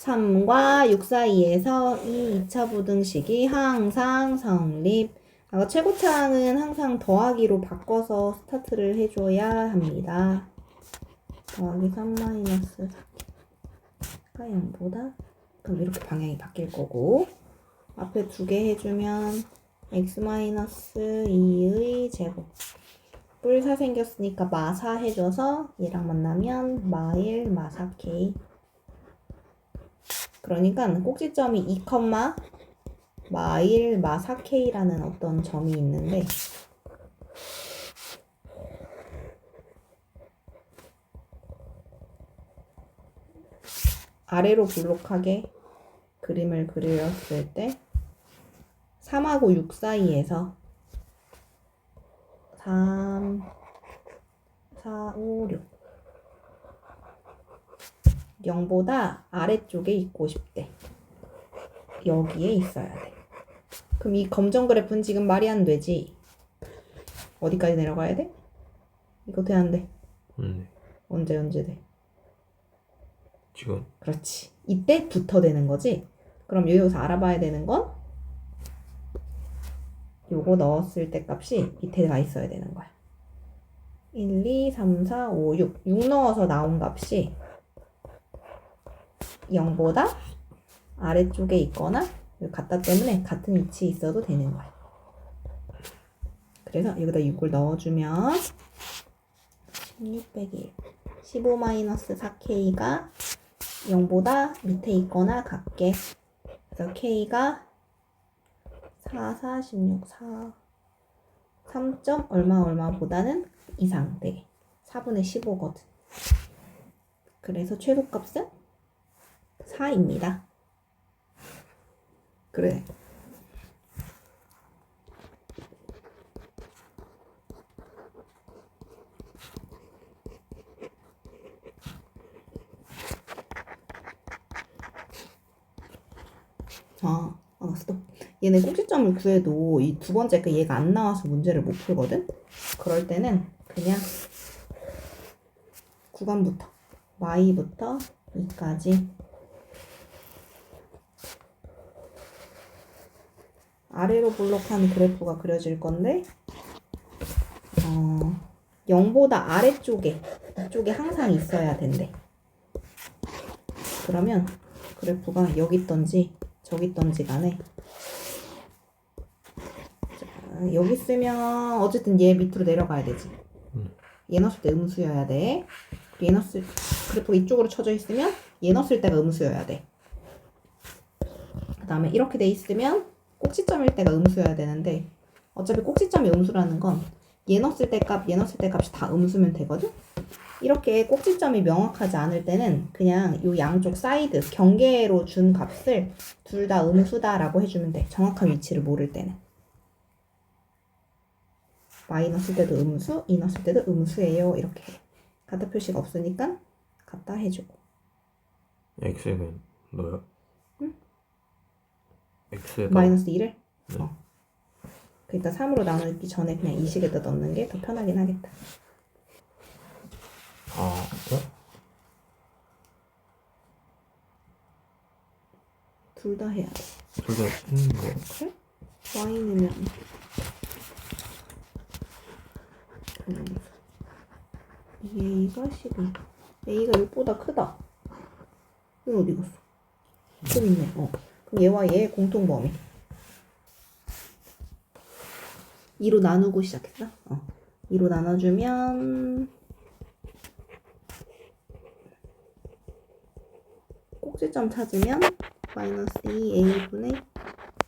3과 6 사이에서 이 2차 부등식이 항상 성립. 최고차항은 항상 더하기로 바꿔서 스타트를 해줘야 합니다. 더하기 3 마이너스 4가 0보다 그럼 이렇게 방향이 바뀔 거고 앞에 두 개 해주면 x 마이너스 2의 제곱 뿔4 생겼으니까 마4 해줘서 얘랑 만나면 마1 마4k 그러니까 꼭지점이 2, 마1 마4k라는 어떤 점이 있는데 아래로 볼록하게 그림을 그렸을 때 3하고 6 사이에서 3, 4, 5, 6 0보다 아래쪽에 있고 싶대. 여기에 있어야 돼. 그럼 이 검정 그래프는 지금 말이 안 되지? 어디까지 내려가야 돼? 이거 돼 안 돼? 언제 돼? 지금. 그렇지. 이때부터 되는 거지? 그럼 여기서 알아봐야 되는 건 요거 넣었을 때 값이 밑에 가 있어야 되는 거야. 1, 2, 3, 4, 5, 6. 6 넣어서 나온 값이 0보다 아래쪽에 있거나 같다 때문에 같은 위치에 있어도 되는 거야. 그래서 여기다 6을 넣어주면 16 빼기 1 15 마이너스 4K가 0보다 밑에 있거나 같게 그래서 K가 4, 4, 16, 4 3점 얼마보다는 이상 되게 4분의 15거든. 그래서 최소값은 4입니다. 그래. 스톱. 얘네 꼭지점을 구해도 이 두 번째 그 얘가 안 나와서 문제를 못 풀거든? 그럴 때는 그냥 구간부터 y부터 2까지 아래로 볼록한 그래프가 그려질 건데 0보다 아래쪽에 이쪽에 항상 있어야 된대. 그러면 그래프가 여기 있던지 저기 있던지 간에 자, 여기 있으면 어쨌든 얘 밑으로 내려가야 되지. 얘 넣었을 때 음수여야 돼. 얘 넣었을 그래프가 이쪽으로 쳐져 있으면 얘 넣었을 때가 음수여야 돼. 그 다음에 이렇게 돼 있으면 꼭지점일 때가 음수여야 되는데 어차피 꼭지점이 음수라는 건 얘 넣었을 때 값, 얘 넣었을 때 값이 다 음수면 되거든? 이렇게 꼭지점이 명확하지 않을 때는 그냥 이 양쪽 사이드, 경계로 준 값을 둘 다 음수다라고 해주면 돼. 정확한 위치를 모를 때는. y 넣었을 때도 음수, 이 넣었을 때도 음수예요. 이렇게 해. 같다 표시가 없으니까 같다 해주고. x는 뭐야? 응? x가 마이너스 2를? 네. 그러니까 3으로 나누기 전에 그냥 이 식에다 넣는 게 더 편하긴 하겠다. 둘 다 해야 돼. 둘 다 했는데. 그래? y는 a가 12 a가 6보다 크다. 이건 어디 갔어? 좀 있네. 그럼 얘와 얘의 공통범위 2로 나누고 시작했어? 2로 나눠주면 꼭지점 찾으면 마이너스 2a분의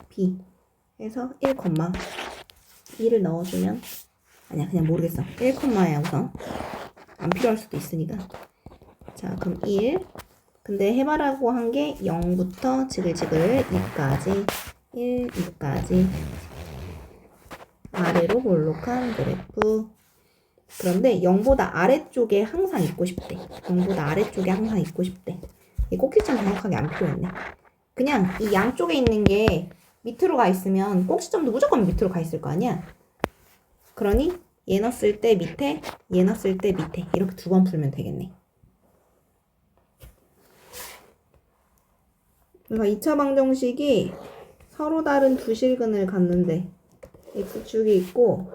b 해서 1, 2를 넣어주면 아니야 그냥 모르겠어. 1,야 우선 안 필요할 수도 있으니까 자 그럼 1 근데 해봐라고 한 게 0부터 지글지글 2까지 1, 2까지 아래로 볼록한 그래프. 그런데 0보다 아래쪽에 항상 있고 싶대. 0보다 아래쪽에 항상 있고 싶대. 이 꼭지점 정확하게 안 필요했네. 그냥 이 양쪽에 있는 게 밑으로 가 있으면 꼭지점도 무조건 밑으로 가 있을 거 아니야. 그러니 얘 넣었을 때 밑에, 얘 넣었을 때 밑에 이렇게 두 번 풀면 되겠네. 그러니까 2차 방정식이 서로 다른 두 실근을 갖는데 x축이 있고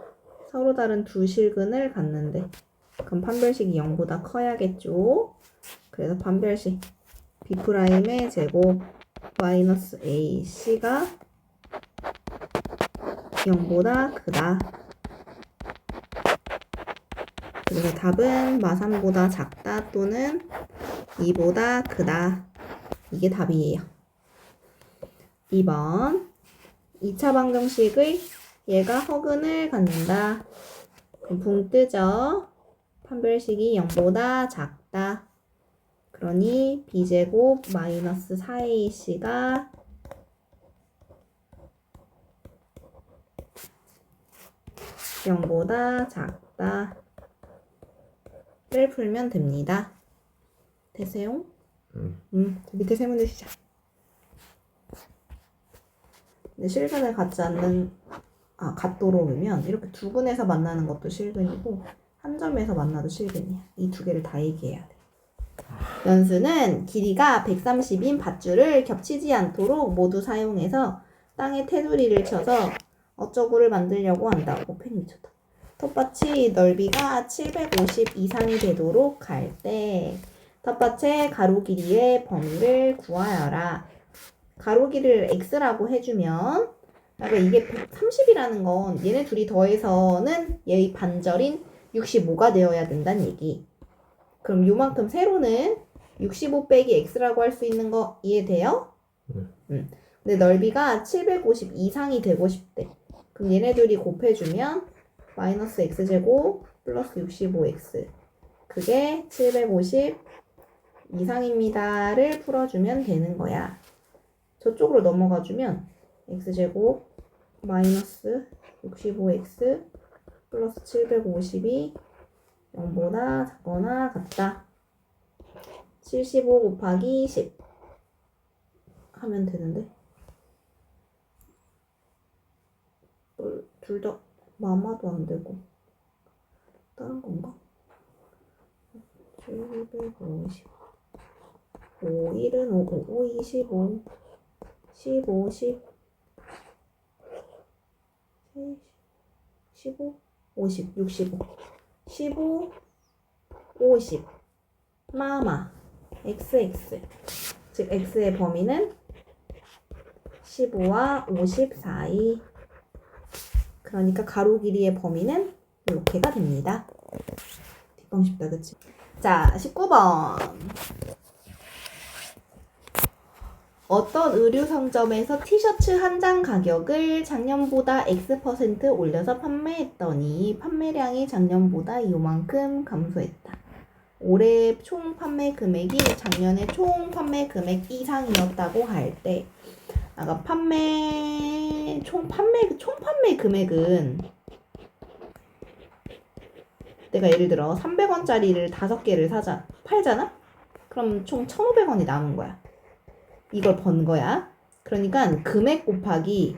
서로 다른 두 실근을 갖는데 그럼 판별식이 0보다 커야겠죠. 그래서 판별식 b'의 제곱 마이너스 ac가 0보다 크다. 그래서 답은 마3보다 작다 또는 2보다 크다. 이게 답이에요. 2번 2차 방정식의 얘가 허근을 갖는다. 그럼 붕 뜨죠. 판별식이 0보다 작다. 그러니 b제곱 마이너스 4ac가 0보다 작다. 를 풀면 됩니다. 됐어요? 밑에 세 문제 시작. 근데 실근을 갖지 않는 갖도록이면 이렇게 두 근에서 만나는 것도 실근이고 한 점에서 만나도 실근이야. 이 두 개를 다 얘기해야 돼. 연수는 길이가 130인 밧줄을 겹치지 않도록 모두 사용해서 땅에 테두리를 쳐서 어쩌구를 만들려고 한다. 펜 미쳤다. 텃밭이 넓이가 750 이상이 되도록 할 때 텃밭의 가로 길이의 범위를 구하여라. 가로 길이를 x라고 해주면 그러니까 이게 130이라는 건 얘네 둘이 더해서는 얘의 반절인 65가 되어야 된다는 얘기. 그럼 요만큼 세로는 65 빼기 x라고 할 수 있는 거 이해돼요? 근데 넓이가 750 이상이 되고 싶대. 그럼 얘네 둘이 곱해주면 마이너스 x제곱 플러스 65x 그게 750 이상입니다를 풀어주면 되는 거야. 저쪽으로 넘어가주면 x제곱 마이너스 65x 플러스 750이 0보다 작거나 같다. 75 곱하기 10 하면 되는데 둘 다 마마도 안 되고 다른 건가? 750 5 1은 5 5 25 15 10 15 50 65 15 50 마마 xx 즉 x의 범위는 15와 50 사이. 그러니까 가로 길이의 범위는 이렇게가 됩니다. 뒷방 쉽다 그치? 자 19번 어떤 의류 상점에서 티셔츠 한 장 가격을 작년보다 X% 올려서 판매했더니 판매량이 작년보다 요만큼 감소했다. 올해 총 판매 금액이 작년의 총 판매 금액 이상이었다고 할 때 아까 총 판매 금액은 내가 예를 들어 300원짜리를 5개를 팔잖아? 그럼 총 1,500원이 남은 거야. 이걸 번 거야. 그러니까 금액 곱하기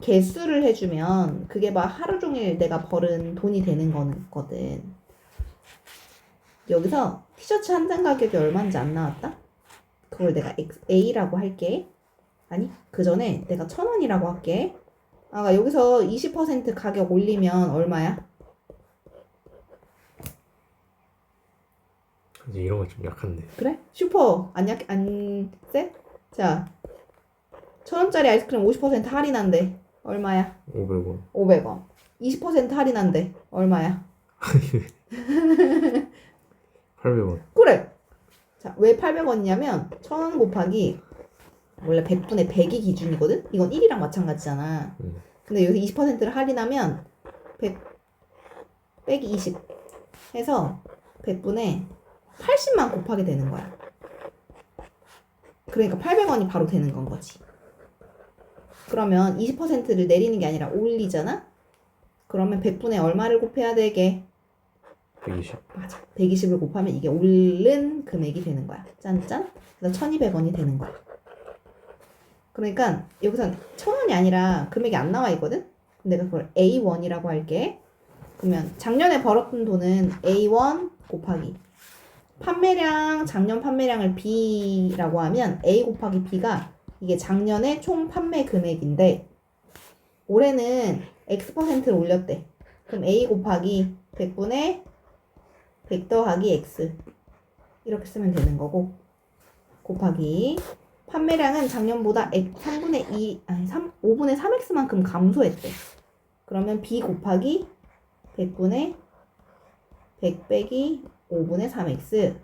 개수를 해주면 그게 막 하루 종일 내가 벌은 돈이 되는 거거든. 여기서 티셔츠 한 장 가격이 얼마인지 안 나왔다? 그걸 내가 A라고 할게. 아니, 그 전에 내가 1,000원이라고 할게. 여기서 20% 가격 올리면 얼마야? 이제 이런 거 좀 약한데. 그래? 슈퍼 안 세? 자, 1,000원짜리 아이스크림 50% 할인한대. 얼마야? 500원. 500원. 20% 할인한대. 얼마야? 800원. 그래. 자, 왜 800원이냐면 1,000원 곱하기 원래 100분의 100이 기준이거든? 이건 1이랑 마찬가지잖아. 근데 여기서 20%를 할인하면 100 빼기 20 해서 100분의 80만 곱하게 되는 거야. 그러니까 800원이 바로 되는 건 거지. 그러면 20%를 내리는 게 아니라 올리잖아? 그러면 100분의 얼마를 곱해야 되게? 120. 맞아. 120을 곱하면 이게 오른 금액이 되는 거야. 짠짠. 그래서 1,200원이 되는 거야. 그러니까 여기선 1,000원이 아니라 금액이 안 나와 있거든? 내가 그걸 A1이라고 할게. 그러면 작년에 벌었던 돈은 A1 곱하기 작년 판매량을 B라고 하면 A 곱하기 B가 이게 작년에 총 판매 금액인데 올해는 X%를 올렸대. 그럼 A 곱하기 100분의 100 더하기 X 이렇게 쓰면 되는 거고 곱하기 판매량은 작년보다 3분의 2, 아니 5분의 3X만큼 감소했대. 그러면 B 곱하기 100분의 100 빼기 5분의 3X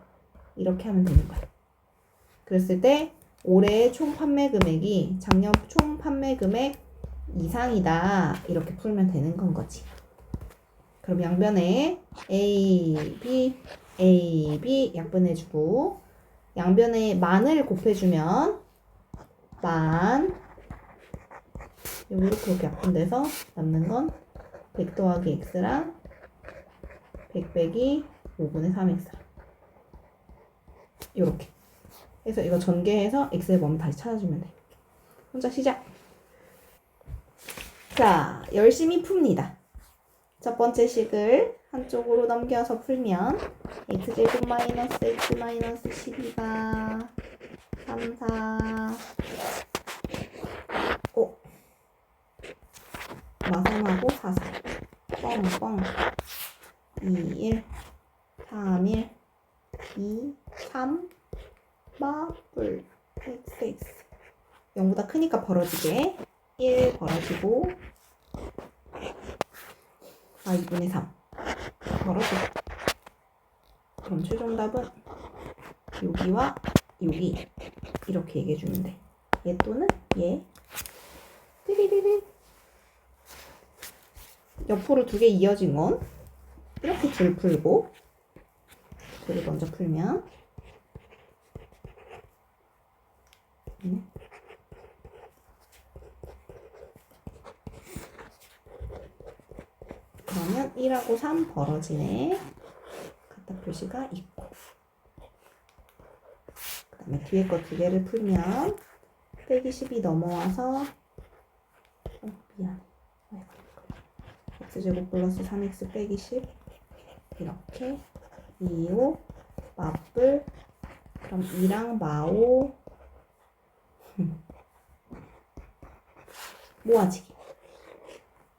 이렇게 하면 되는 거야. 그랬을 때 올해의 총 판매 금액이 작년 총 판매 금액 이상이다. 이렇게 풀면 되는 건 거지. 그럼 양변에 A, B 약분해주고 양변에 만을 곱해주면 만 여기 이렇게 약분돼서 남는 건 100 더하기 X랑 100 빼기 5분의 3X랑 이렇게 해서 이거 전개해서 X의 범위 다시 찾아주면 돼. 혼자 시작. 자, 열심히 풉니다. 첫 번째 식을 한쪽으로 넘겨서 풀면 x제곱 마이너스 x 마이너스 12가 3, 4 5 마삼하고 4, 4 뻥뻥 2, 1 3, 1 2, 3 마블 x x 0보다 크니까 벌어지게 1 벌어지고 2분의 3 벌어지고 그럼 최종 답은 여기와 여기 이렇게 얘기해주면 돼. 얘 또는 얘 띠리리리 옆으로 두 개 이어진 건 이렇게 줄 풀고 둘을 먼저 풀면 그러면 1하고 3 벌어지네. 갖다 표시가 있고 그 다음에 뒤에 거 두 개를 풀면 빼기 10이 넘어와서 미안 x제곱 플러스 3x 빼기 10 이렇게 2, 5 맞불 그럼 2랑 마오 모아지기.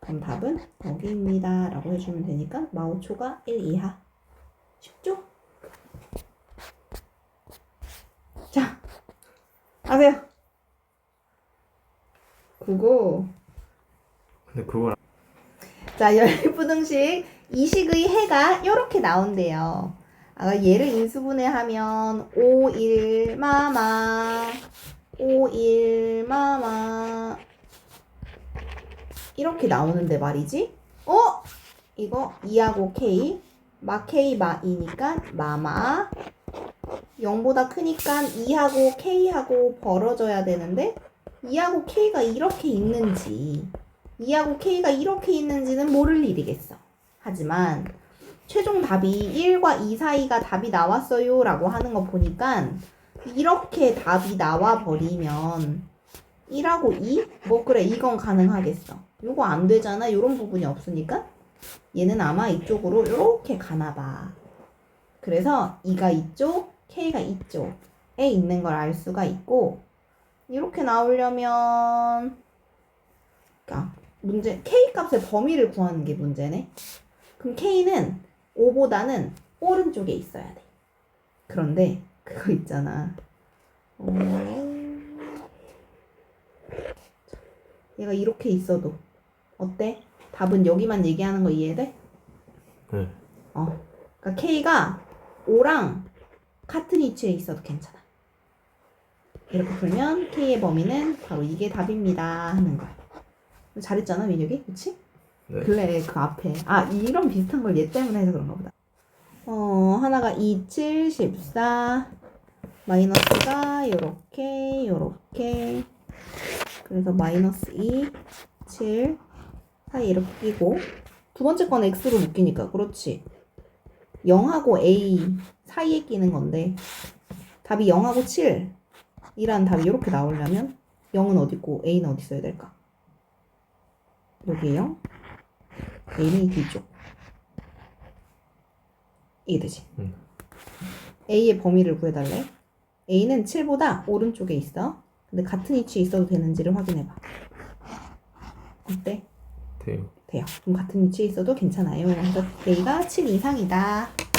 그럼 답은 여기입니다 라고 해주면 되니까 마오초가 1 이하. 쉽죠? 자, 하세요. 그거 근데 그걸 자, 열부등식 이 식의 해가 이렇게 나온대요. 얘를 인수분해하면 5, 1, 마마 5, 1, 마마 이렇게 나오는데 말이지. 이거 2하고 K 마 K 마 2니까 마마 0보다 크니까 2하고 K하고 벌어져야 되는데 2하고 K가 이렇게 있는지 2하고 K가 이렇게 있는지는 모를 일이겠어. 하지만 최종 답이 1과 2 사이가 답이 나왔어요 라고 하는 거 보니까 이렇게 답이 나와 버리면 1하고 2? 뭐 그래 이건 가능하겠어. 이거 안 되잖아. 이런 부분이 없으니까 얘는 아마 이쪽으로 이렇게 가나봐. 그래서 2가 이쪽, K가 이쪽에 있는 걸 알 수가 있고 이렇게 나오려면 그러니까 문제 K 값의 범위를 구하는 게 문제네. 그럼 K는 5보다는 오른쪽에 있어야 돼. 그런데 그거 있잖아. 얘가 이렇게 있어도 어때? 답은 여기만 얘기하는 거 이해돼? 네. 그러니까 K가 5랑 같은 위치에 있어도 괜찮아. 이렇게 풀면 K의 범위는 바로 이게 답입니다 하는 거야. 잘했잖아 민혁이? 그치? 네. 그래 그 앞에 이런 비슷한 걸 얘 때문에 해서 그런가 보다. 하나가 2, 7, 14 마이너스가 요렇게 그래서 마이너스 2, 7 사이 이렇게 끼고 두 번째 건 x로 묶이니까 그렇지. 0하고 a 사이에 끼는 건데 답이 0하고 7이라는 답이 이렇게 나오려면 0은 어디 있고 a는 어디 있어야 될까? 여기에 0, a는 이 뒤쪽. 이게 되지. a의 범위를 구해달래. a는 7보다 오른쪽에 있어. 근데 같은 위치에 있어도 되는지를 확인해봐. 어때? 돼요. 돼요. 그럼 같은 위치에 있어도 괜찮아요. 그래서 A가 7 이상이다.